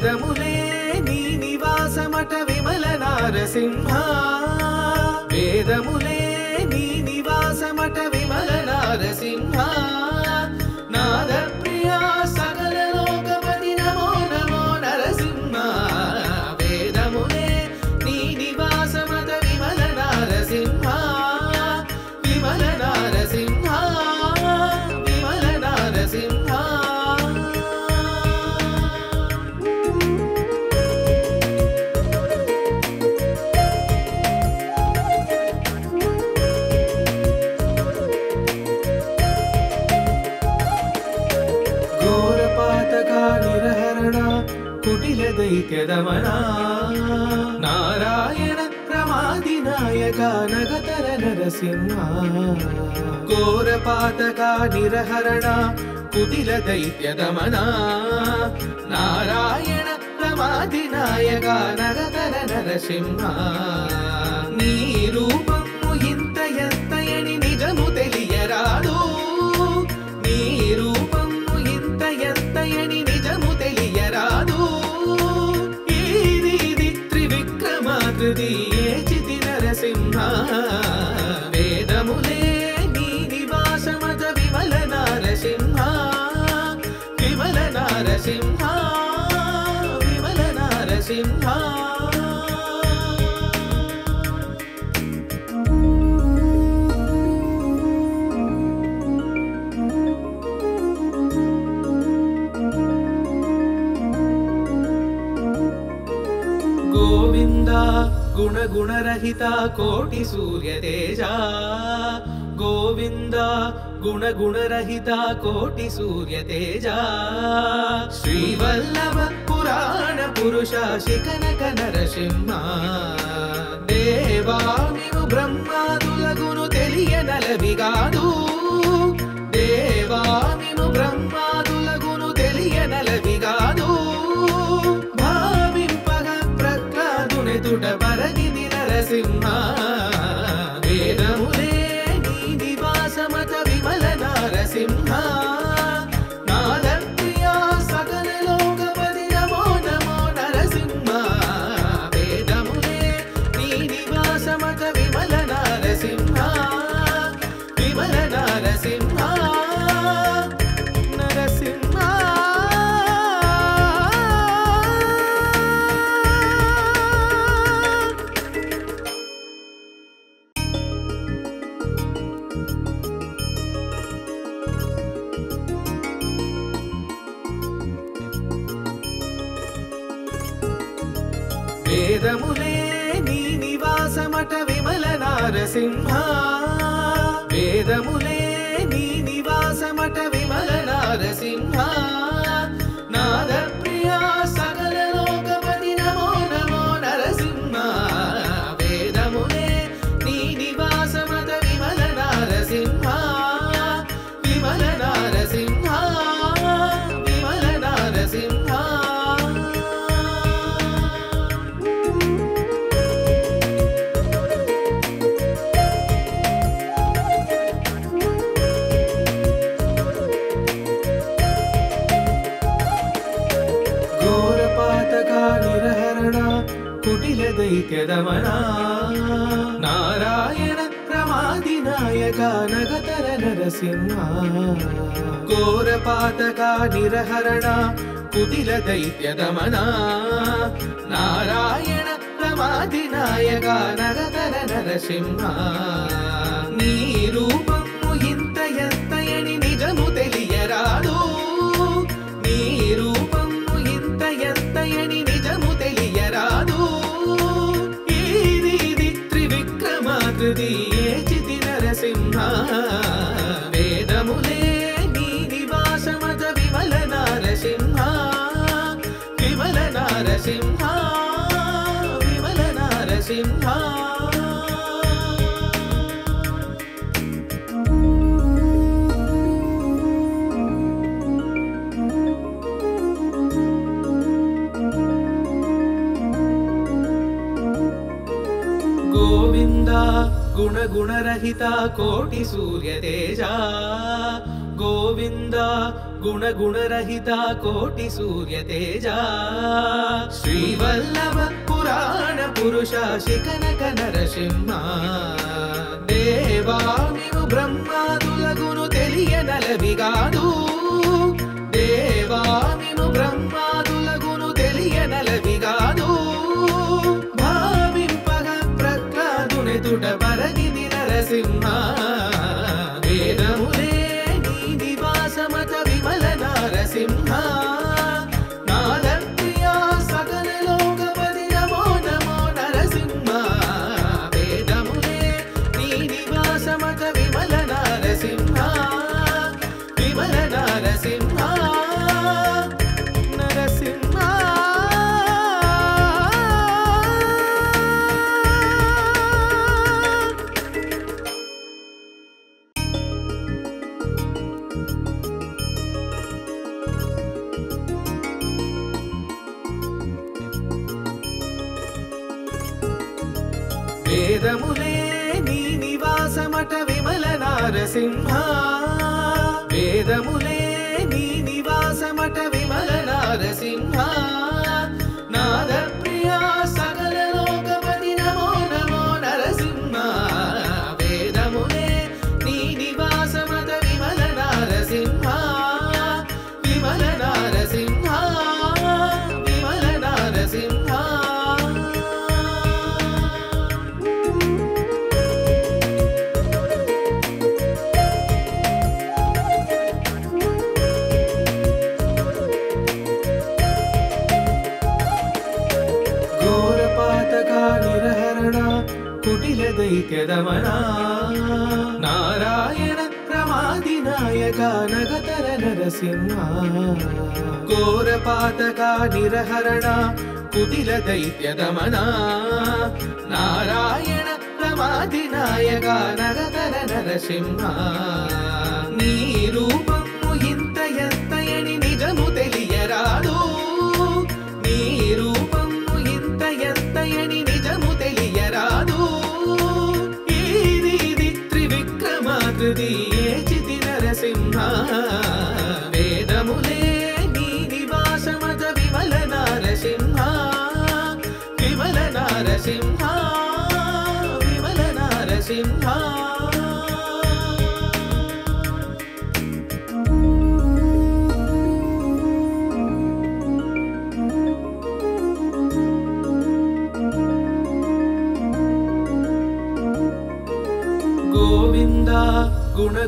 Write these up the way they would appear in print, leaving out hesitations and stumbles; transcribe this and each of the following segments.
వేదములే నీ నివాసమట విమల నారసింహ వేదములే నీ నివాసమట విమల నారసింహ నాద ప్రియా సకల లోకపతి నమో నమో నరసింహ వేదములే నీ నివాసమట విమల నారసింహ విమల నారసింహ విమల నారసింహ కుటిల దైత్యదమనా నారాయణ ప్రమాదినాయక నగతర నరసింహ ఘోరపాతక నిరహరణ కుటిల దైత్యదమనా నారాయణ ప్రమాదినాయక నగతర నరసింహ నీ రూపము ఇంత ఎత్తయని నిజము తెలియరాదు నీ రూపము ఇంత ఎత్తయని నిజము తెలియరాదు ఏచితి నరసింహ వేదములే నీ నివాసమత విమల నారసింహ విమల నారసింహ విమల నారసింహ గోవింద గుణ గుణరహిత కోటి సూర్య తేజ గోవింద గుణ గుణరహిత కోటి సూర్య తేజ శ్రీవల్లభ పురాణ పురుష శిఖనక నరసింహ దేవా నీవు బ్రహ్మాదులగును తెలియనలవిగాదు దేవా నీవు బ్రహ్మాదులగును తెలియనలవిగాదు పరగిది నరసింహ వేదములే నీ నివాసమత విమల నారసింహ నాద ప్రియా సకల లోకపతి నమో నమో నరసింహ వేదములే నీ నివాసమత విమల నారసింహ విమల నారసింహ నరసింహ వేదములే నీ నివాసమట విమల నారసింహ వేదములే నీ నివాసమట విమల నారసింహ నాద ప్రియా సకల లోకపతి నమో నమో నరసింహ వేదములే నీ నివాసమట విమల నారసింహ విమల నారసింహ విమల నారసింహ కుటిల దైత్యదమనా నారాయణ ప్రమాదినాయక నగతర నరసింహ ఘోరపాతక నిరహరణ కుటిల దైత్యదమనా నారాయణ ప్రమాదినాయక నగతర నరసింహ నీ రూపము ఇంత ఎత్తయని నిజము తెలియరాదు నీ రూపము ఇంత ఎత్తయని నిజము తెలియరాదు ఏచితి నరసింహ వేదములే నీ నివాసమత విమల నారసింహ విమల నారసింహ విమల నారసింహ గోవింద గుణ గుణరహిత కోటి సూర్య తేజ గోవింద गुणरहिता कोटि सूर्य तेजा श्रीवल्लभ पुराण पुरुषा शिखनक नरसिंह देवा निनु ब्रह्मादुलगुनु తెలియనలవిగాదు దేవా నిను బ్రహ్మాదులగును తెలియనలవిగాదు భావింపగ ప్రహ్లాదునెదుట పరగిది నరసింహ వేదములే నీ నివాసమత విమల నరసింహ నాదప్రియా సకల లోకపతి నమో నమో నరసింహ వేదములే నీ నివాసమత విమల నరసింహ విమల నరసింహ నరసింహ వేదములే నీ నివాసమట విమల నరసింహ వేదములే నీ నివాసమట విమల నరసింహ నాదప్రియా సకల లోకపతి నమో నమో నరసింహ వేదములే నీ నివాసమట విమల నరసింహ విమల నరసింహ విమల నరసింహ కుటిల దైత్యదమన నారాయణ ప్రమాదినాయక నగతర నరసింహ ఘోరపాతక నిరహరణ కుటిల దైత్యదమన నారాయణ ప్రమాదినాయక నగతర నరసింహ నీ రూపము ఇంత ఎత్తయని నిజము తెలియరాదు నీ రూపము ఇంత ఎత్తయని నిజము తెలియరాదు ఏచితి నరసింహ వేదములే నీ నివాసమత విమల నరసింహ విమల నరసింహ విమల నరసింహ గోవింద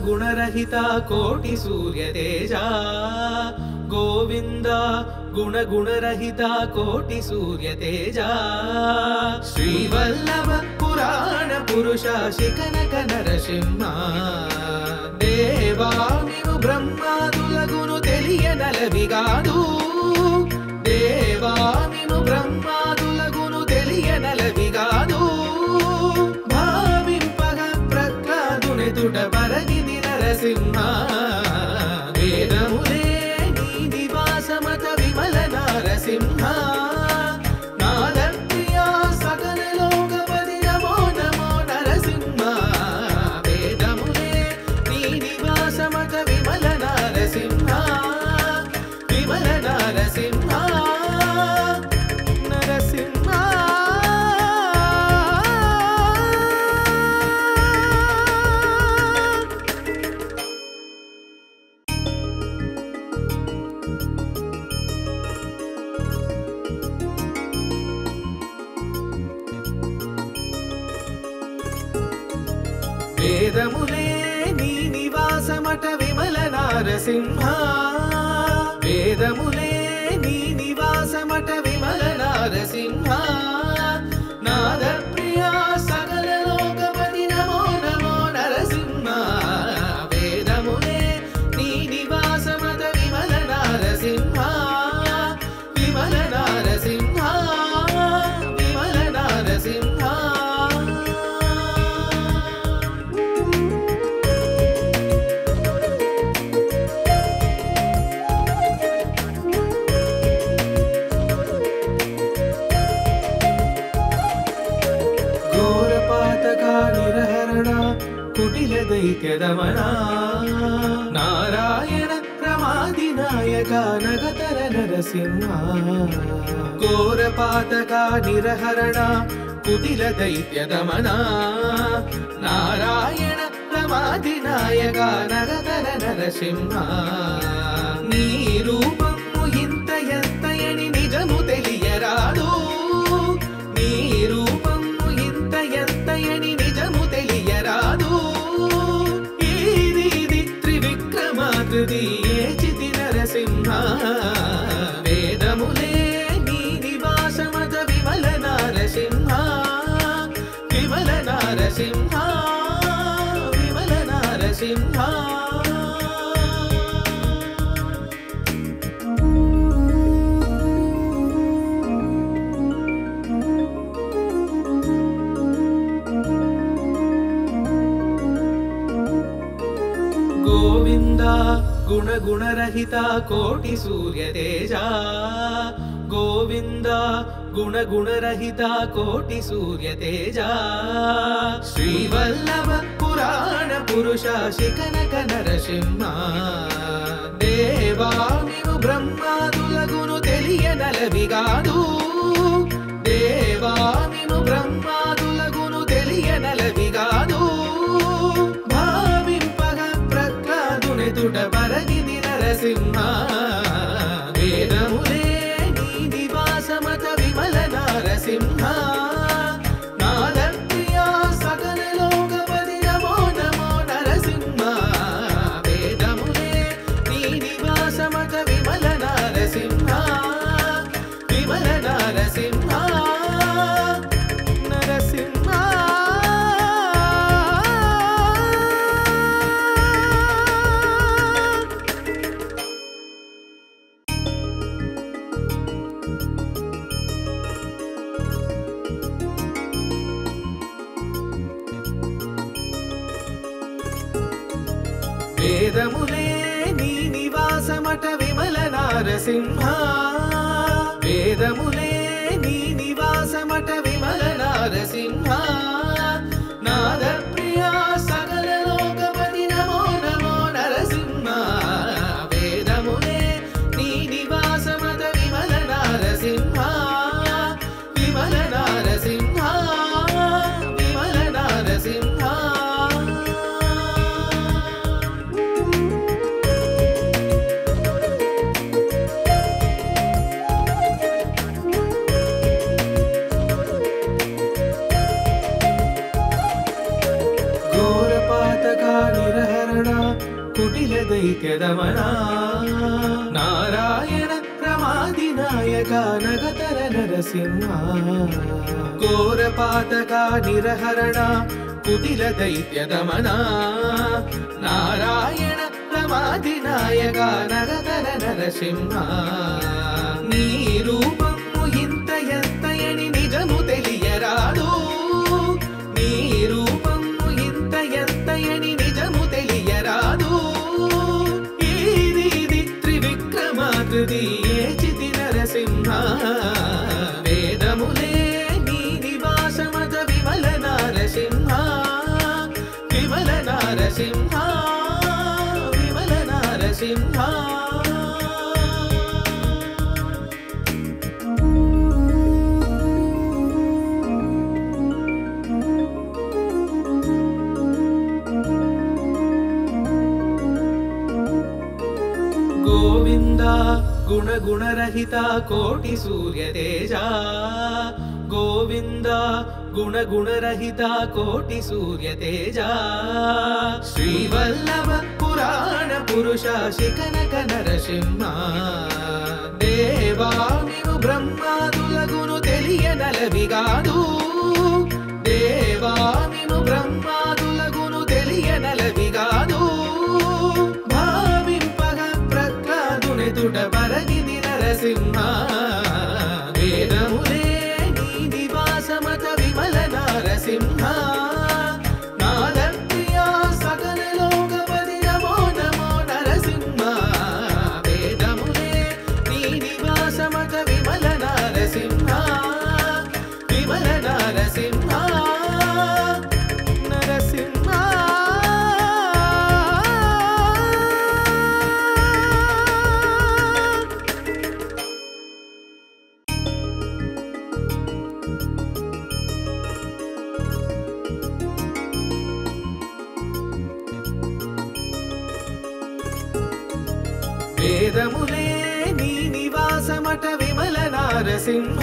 గుణరహిత కోటి సూర్య తేజా గోవింద గుణరహిత కోటి సూర్య తేజా శ్రీవల్లభ పురాణ పురుష శిఖనక నరసింహ దేవా నిను బ్రహ్మాదులగును తెలియనలవిగాదు దేవా నిను బ్రహ్మాదులగును తెలియనలవిగాదు తుట పరగిది నరసింహ వేదములే నీ నివాసమత విమల నరసింహ నాదప్రియా సకల లోకపతి నమో నమో నరసింహ వేదములే నీ నివాసమత విమల నరసింహ విమల నరసింహ నరసింహ వేదములే నీ నివాసమట విమల నరసింహ వేదములే నీ నివాసమట విమల నరసింహ నాదప్రియా సకల లోకపతి నమో నమో నరసింహ వేదములే నీ నివాసమట విమల నరసింహ విమల నరసింహ విమల నరసింహ కుటిల దైత్యదమన నారాయణ ప్రమ ప్రమాదినాయక నగతర నరసింహ ఘోరపాతక నిరహరణ కుటిల దైత్య దమన నారాయణ ప్రమాదినాయక నగతర నరసింహ నీ రూపము ఇంత ఎత్తయని నిజము తెలియరాదు నీ రూపము ఇంత ఎత్తయని నిజము తెలియరాదు ఈది త్రివిక్రమాకృతి ఏచితి నరసింహ వేదములే నీ నివాసమత విమల నారసింహ విమల నారసింహ విమల నారసింహ గోవింద గుణ గుణరహిత కోటి సూర్య తేజ గోవింద గుణ గుణరహిత కోటి సూర్య తేజ శ్రీవల్లభ పురాణ పురుష శిఖనక నరసింహ దేవా నీవు బ్రహ్మాదులగును తెలియనలవిగాదు దేవా నీవు బ్రహ్మాదులగును తెలియనలవిగాదు తుట పరగిది నరసింహ వేదములే నీ నివాసమత విమల నారసింహ నాదప్రియా సకల లోకపతి నమో నమో నరసింహ వేదములే నీ నివాసమత విమల నారసింహ విమల నారసింహ నరసింహ వేదములే నీ నివాసమట విమల నారసింహ వేదములే నీ నివాసమట విమల నారసింహ నాదప్రియా సకల లోకపతి నమో నమో నరసింహ వేదములే నీ నివాసమట విమల నారసింహ విమల నారసింహ విమల నారసింహ కుటిల దైత్య దమన నారాయణ ప్రమాదినాయక నగతర నరసింహ ఘోరపాతక నిరహరణ కుటిల దైత్య దమన నారాయణ ప్రమాదినాయక నగతర నరసింహ నీ రూపము ఇంత ఎత్తయని నిజము తెలియరాదు నీ రూపము ఇంత ఎత్తయని నిజము తెలియరాదు ఈది త్రివిక్రమాకృతి ఏచితి నరసింహ వేదములే నీ నివాసమత విమల నారసింహ విమల నారసింహ విమల నారసింహ గోవింద గుణ గుణరహిత కోటి సూర్య తేజ గోవింద గుణ గుణరహిత కోటి సూర్య తేజ శ్రీవల్లభ పురాణ పురుష శిఖనక నరసింహ దేవా నీవు బ్రహ్మాదులగును తెలియనలవిగాదు దేవా నీవు బ్రహ్మాదులగును తెలియనలవిగాదు తుట పరగిది నరసింహ వేదములే నీ నివాసమత విమల నారసింహ నాదప్రియా సకల లోకపతి నమో నమో నరసింహ వేదములే నీ నివాసమత విమల నారసింహ విమల నారసింహ నరసింహ నివాసమట విమల నారసింహ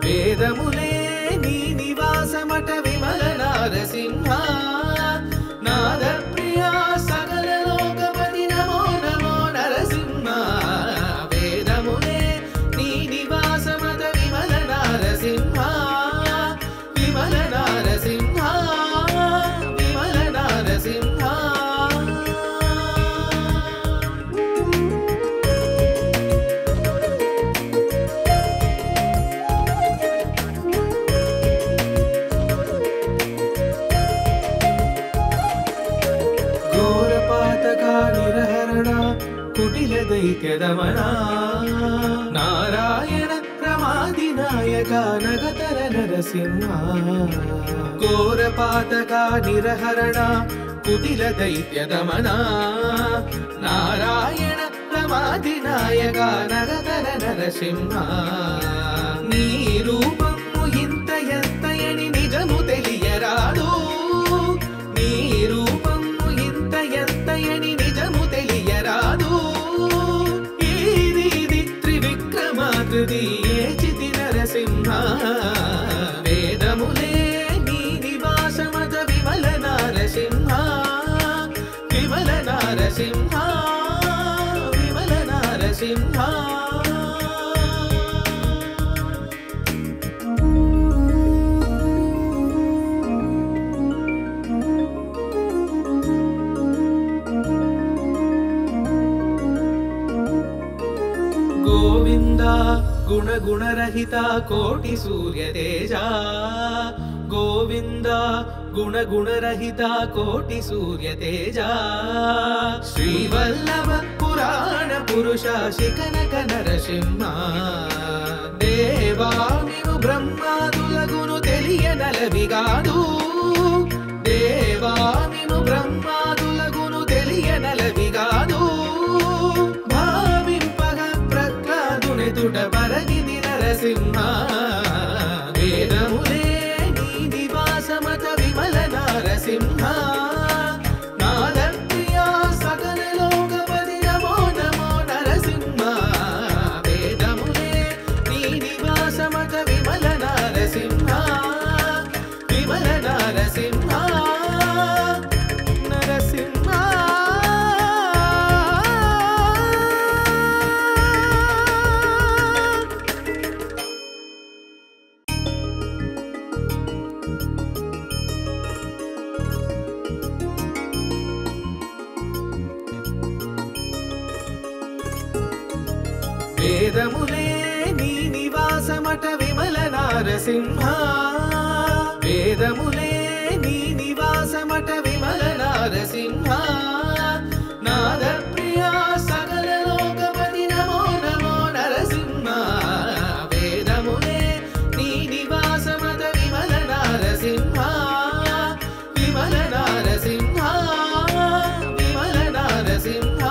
వేదములే నీ నివాసమట విమల నారసింహ నాద ప్రియా సకల లోకపతి నమో నమో నరసింహ వేదములే నీ నివాసమట విమల నారసింహ విమల నారసింహ విమల నారసింహ కుటిల దైత్యదమన నారాయణ ప్రమాదినాయక నగతర నరసింహ ఘోరపాతక నిరహరణ కుటిల దైత్యదమన నారాయణ ప్రమాదినాయక నగతర నరసింహ నీ రూపము ఇంత ఎత్తయని నిజము తెలియరాదు నీ రూపము ఇంత ఎత్తయని నిజము తెలియరాదు ఏచితి నరసింహ వేదములే నీ నివాసమత విమల నారసింహ విమల నారసింహ విమల నారసింహ గోవింద గుణ గుణరహిత కోటి సూర్య తేజ గోవింద గుణ గుణరహిత కోటి సూర్య తేజ శ్రీవల్లభ పురాణ పురుష శిఖనక నరసింహ దేవా నీవు బ్రహ్మాదులగును తెలియనలవిగాదు దేవా నీవు బ్రహ్మాదులగును తెలియనలవిగాదు పరగిది నరసింహ వేదములే నీ నివాసమత విమల నారసింహ నాద ప్రియా సకల లోకపతి నమో నమో నరసింహ వేదములే నీ నివాసమత విమల నారసింహ విమల నారసింహ నరసింహ వేదములే నీ నివాసమట విమల నారసింహ వేదములే నీ నివాసమట విమల నారసింహ నాద ప్రియా సకల లోకపతి నమో నమో నరసింహ వేదములే నీ నివాసమట విమల నారసింహ విమల నారసింహ విమల నారసింహ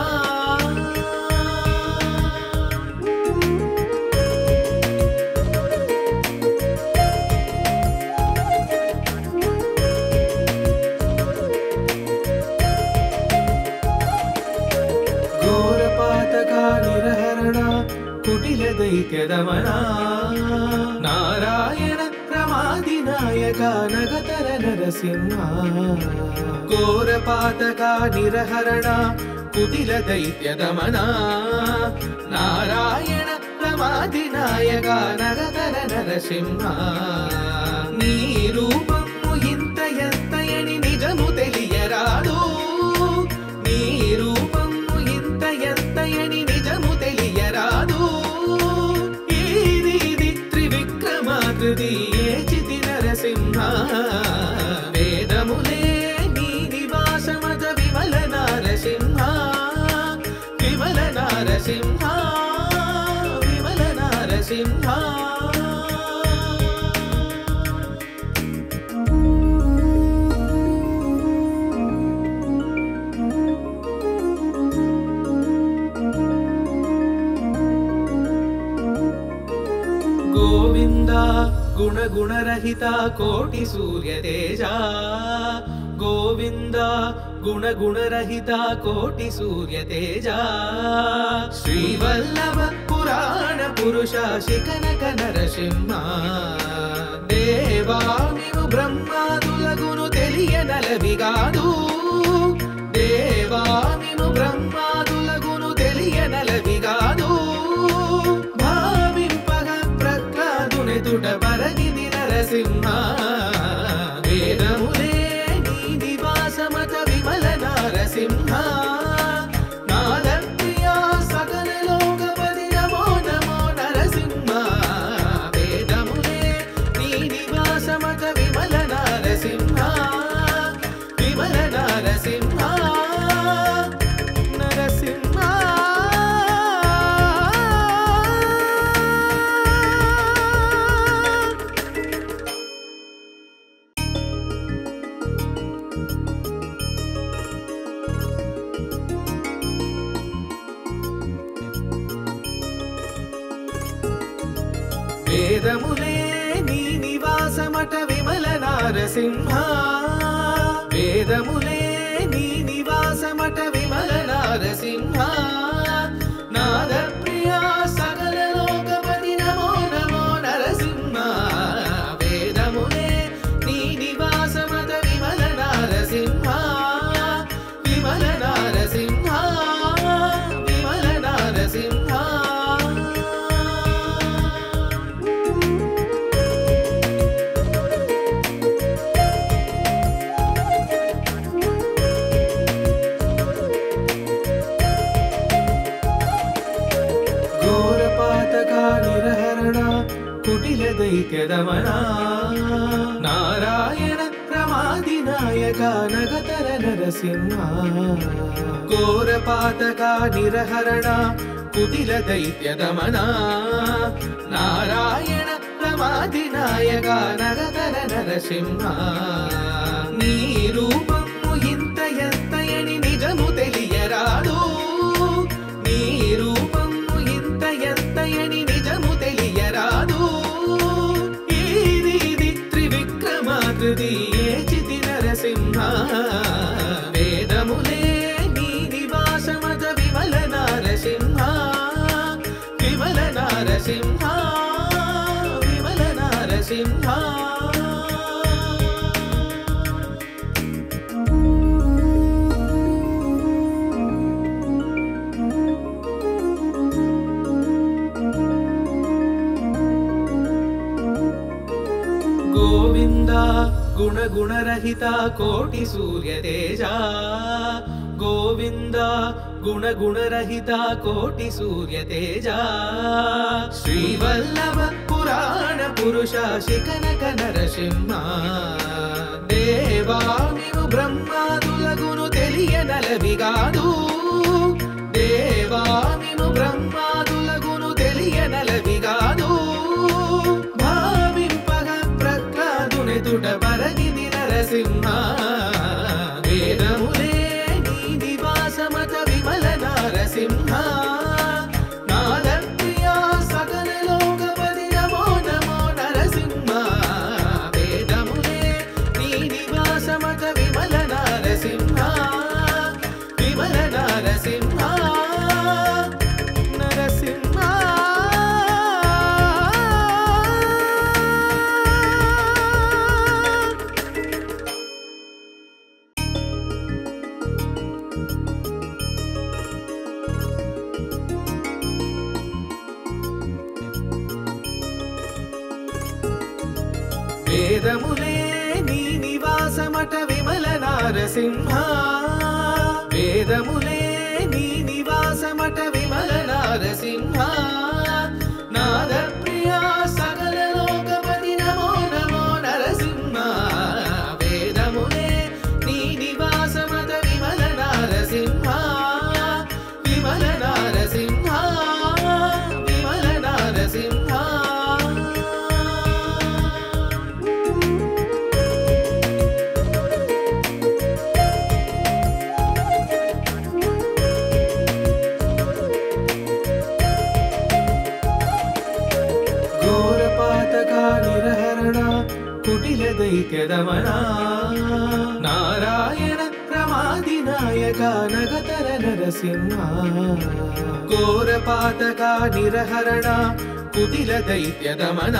కుటిల దైత్యదమన నారాయణ ప్రమాదినాయక నగతర నరసింహ ఘోరపాతక నిరహరణ కుటిల దైత్యదమన నారాయణ ప్రమాదినాయక నగతర నరసింహ నీ రూపము ఇంత ఎత్తయని నిజము తెలియరాదు నీ రూపము ఇంత ఎత్తయని నిజము తెలియరాదు ఏచితి నరసింహ వేదములే నీ నివాసమత విమల నారసింహ విమల నారసింహ విమల నారసింహ గోవింద గుణ గుణరహిత కోటి సూర్య తేజ గోవింద గుణ గుణరహిత కోటి సూర్య తేజ శ్రీవల్లభ పురాణ పురుష శిఖనక నరసింహ దేవా నీవు బ్రహ్మాదులగును తెలియనలవిగాదు దేవా నీవు బ్రహ్మాదులగును తెలియనలవిగాదు భావింపగ ప్రహ్లాదునెదుట పరగిది నరసింహ వేదములే నీ నివాసమత విమల నరసింహ నాదప్రియా సకల లోకపతి నమో నమో నరసింహ వేదములే నీ నివాసమత విమల నరసింహ విమల నరసింహ నరసింహ వేదములే నీ నివాసమట విమల నరసింహ వేదములే నీ నివాసమట విమల నరసింహ నాదప్రియా సకల లోకపతి నమో నమో నరసింహ వేదములే నీ నివాసమట విమల నరసింహ విమల నరసింహ విమల నరసింహ నిరహరణ కుటిల దైత్యదమన నారాయణ ప్రమాదినాయక నగతర నరసింహ ఘోరపాతక నిరహరణ కుటిల దైత్యదమన నారాయణ ప్రమాదినాయక నగతర నరసింహ నీ రూపము ఇంత ఎత్తయని నిజము తెలియరాదు నీ రూపము ఇంత ఎత్తయని నిజము తెలియరాదు ఈది త్రివిక్రమాకృతి ఏచితి నరసింహ వేదములే నీ నివాసమత విమల నరసింహ విమల నరసింహ విమల నరసింహ గోవింద గుణ గుణరహిత కోటి సూర్య తేజ గోవింద గుణ గుణరహిత కోటి సూర్య తేజ శ్రీవల్లభ పురాణ పురుష శిఖనక నరసింహ దేవా నీవు బ్రహ్మాదులగును తెలియనలవిగాదు దేవా నీవు బ్రహ్మాదులగును తెలియనలవిగాదు తుట పరగిది నరసింహ వేదములే నీ నివాసమత విమల నరసింహ నాదప్రియా సకల లోకపతి నమో నమో నరసింహ వేదములే నీ నివాసమత విమల నరసింహ విమల నరసింహ నరసింహ వేదములే నీ నివాసమట విమల నరసింహ వేదములే నీ నివాసమట విమల నరసింహ నాదప్రియా సకల లోకపతి నమో నమో నరసింహ వేదములే నీ నివాసమట విమల నరసింహ విమల నరసింహ విమల నరసింహ కుటిల దైత్యదమన నారాయణ రమాదినాయక నగతర నరసింహ ఘోరపాతక నిరహరణ కుటిల దైత్య దమన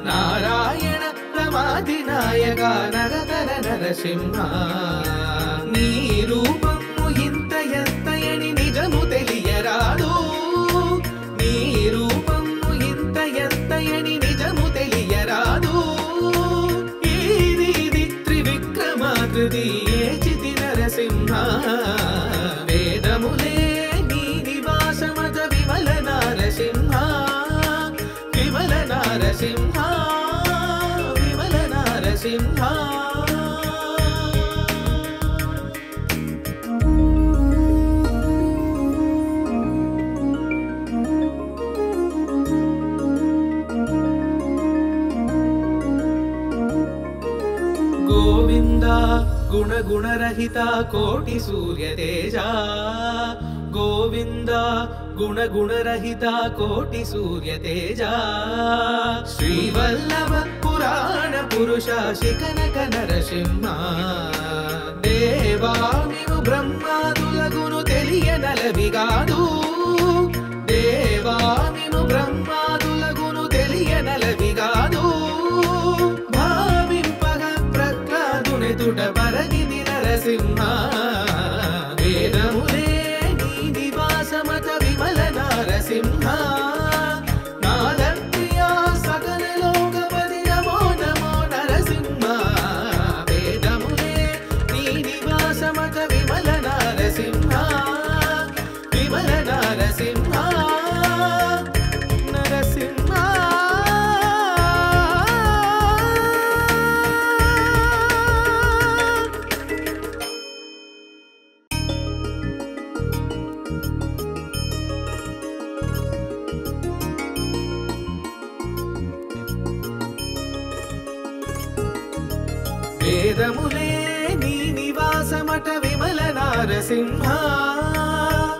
నారాయణ రమాదినాయక నగతర నరసింహ నీ రూపము ఇంత ఎత్తయని నిజము తెలియరాదు నీ రూపము ఇంత ఎత్తయని నిజము తెలియరాదు ఈది త్రివిక్రమాకృతి ఏచితి నరసింహ వేదములే నీ నివాసమత విమల నారసింహ విమల నారసింహ విమల నారసింహ గోవింద గుణ గుణరహిత కోటి సూర్య తేజ గోవింద గుణ గుణరహిత కోటి సూర్య తేజ శ్రీవల్లభ పురాణ పురుష శిఖనక నరసింహ దేవా నీవు బ్రహ్మాదులగును తెలియనలవిగాదు దేవా నీవు బ్రహ్మాదులగును తెలియనలవిగాదు పరగిది నరసింహ వేదములే నీ నివాసమత విమల నారసింహ నాదప్రియా సకల లోకపతి నమో నమో నరసింహ వేదములే నీ నివాసమత విమల నారసింహ విమల నారసింహ నరసింహ వేదములే నీ నివాసమట విమల నారసింహ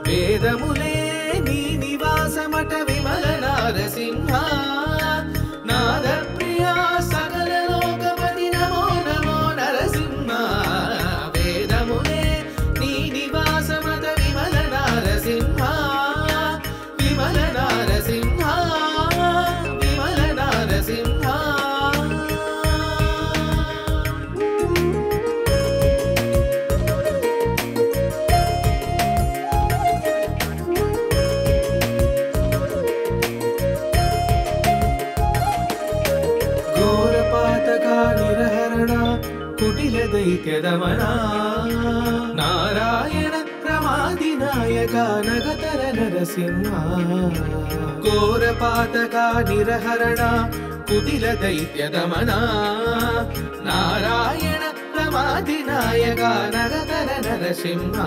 వేదములే నీ నివాసమట విమల నారసింహ నాదప్రియా సకల లోకపతి నమో నమో నరసింహ వేదములే నీ నివాసమట విమల నారసింహ విమల నారసింహ విమల నారసింహ నిరహరణ కుటిల దైత్య దమన నారాయణ రమాదినాయక నగతర నరసింహ ఘోరపాతక నిరహరణ కుటిల దైత్య దమన నారాయణ రమాదినాయక నగతర నరసింహ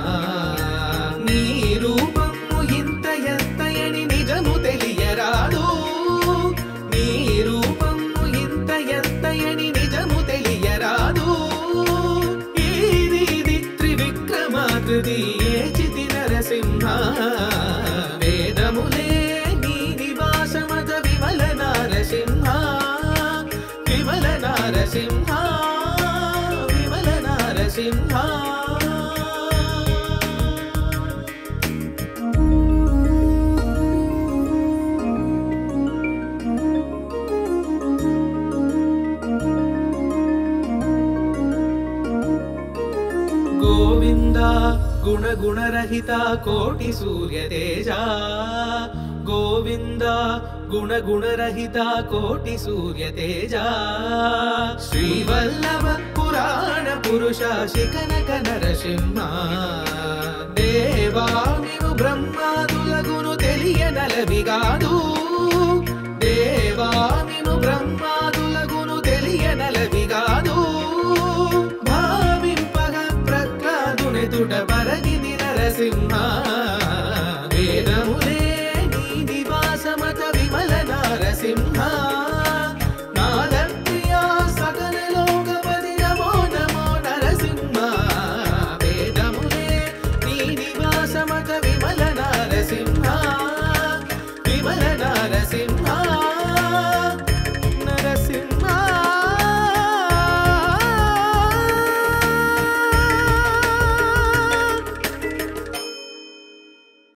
నీ రూపము ఇంత ఎత్తయని నిజము తెలియరాదు నీ రూపము ఇంత ఎత్తయని నిజము తెలియరాదు ఈది త్రివిక్రమాకృతి ఏచితి నరసింహ వేదములే నీ నివాసమత విమల నారసింహ విమల నారసింహ విమల నారసింహ గోవింద గుణ గుణరహిత కోటి సూర్య తేజ గోవింద గుణ గుణరహిత కోటి సూర్య తేజ శ్రీవల్లభ పురాణ పురుష శిఖనక నరసింహ దేవా నీవు బ్రహ్మాదులగును తెలియనలవిగాదు దేవా నీవు బ్రహ్మాదులగును తెలియనలవిగాదు భావింపగ ప్రహ్లాదుని తుట పరగిది నరసింహ